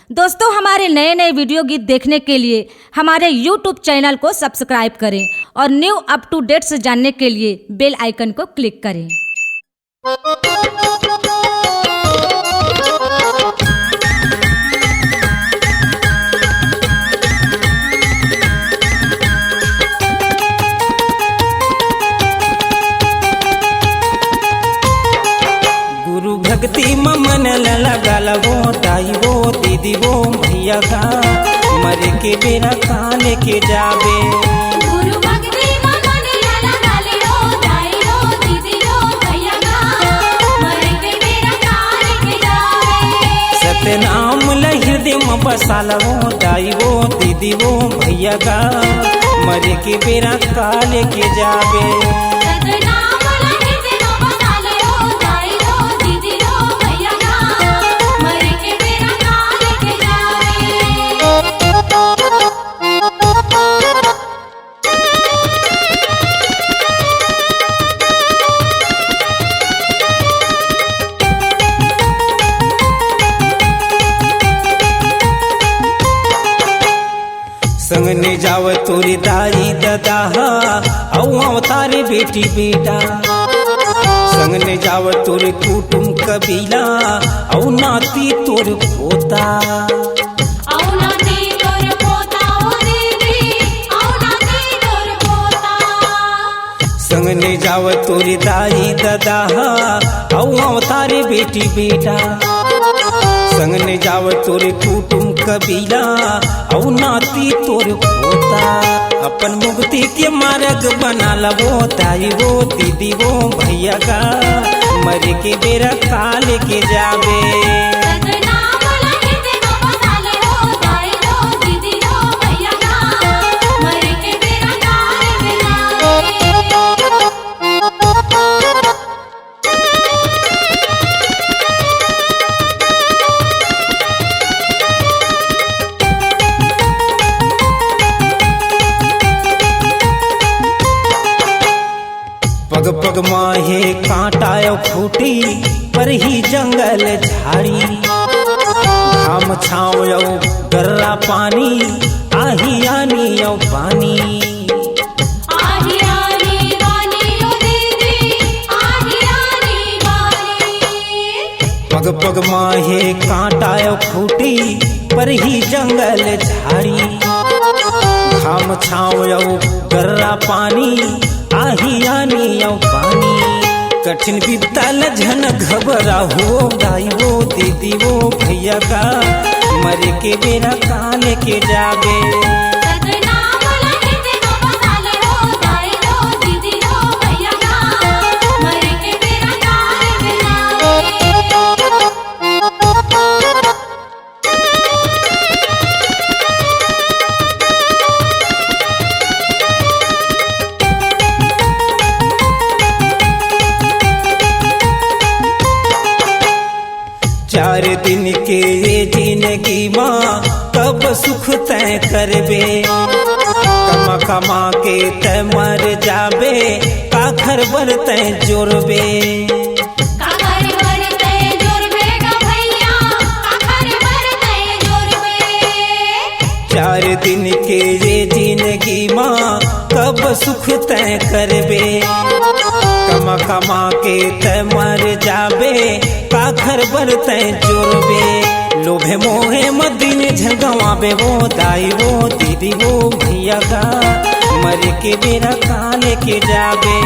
दोस्तों, हमारे नए नए वीडियो गीत देखने के लिए हमारे YouTube चैनल को सब्सक्राइब करें और न्यू अप टू डेट्स जानने के लिए बेल आइकन को क्लिक करें। गुरु भक्ति मन लगल वो दाई वो दीदी वो भैया का मर के बेरा कान के जाबे। गुरु भक्ति मन लगल वो दाई वो दीदी वो भैया का मर के बेरा कान के जाबे। सतनाम हृदय में बसाल वो दाई वो दीदी वो भैया का मर के बेरा काल के जाबे। संग ने जाव तोरी दाई दादा औ अवतारे बेटी बेटा। संग ने जाव तोरे कुटुम कबीला औ नाती तोर पोता। संग ने जाव तोरी दाई दादा औ अवतारे बेटी बेटा। संग ने जाव तोरे कुटुम कबीला औ नाती तोर पोता। अपन मुक्ति के मार्ग बना लवो दाई वो दीदी वो भैया का मर के बेरा काल के जाबे। पग पग माहे कांटा फूटी पर ही जंगल झाड़ी। घाम छाव गर्रा पानी आही आनी पानी। पग पग माहे कांटा फूटी पर ही जंगल झाड़ी। घाम छाव गर्रा पानी आही आनी पानी। कठिन विपताल झन घबरा हो दाई वो दीदी वो भैया का मर के बेरा काल के जाबे। चार दिन के ये जिंदगी माँ कब सुख तय करबे। कमा कमा के तय मर जाबे काखर बर तय जोरबे। चार दिन के ये जिंदगी माँ कब सुख तय करबे। कमा कमा के तय मर जाबे काखर बर तय जोरबे। लोभे मोहे मदीन झगवाबे वो दाई वो दीदी वो भैया का मर के बेरा काल के जाबे।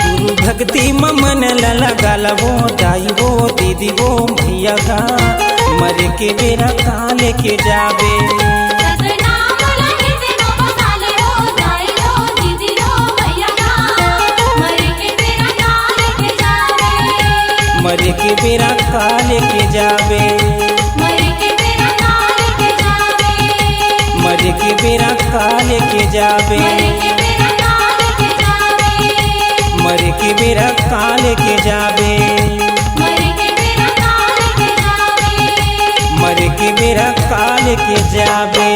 गुरु भक्ति मन लगल वो दाई वो दीदी वो भैया का मर के बेरा काल के जाबे। मर के बेरा काल के जाबे। मर के बेरा काल के जाबे। मर के बेरा काल के जाबे। मर के बेरा काल के जाबे।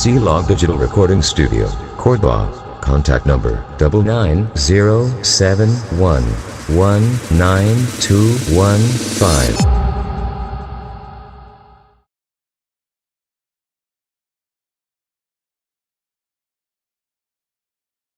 C-Log Digital Recording Studio, Cordoba. Contact number 99071192115.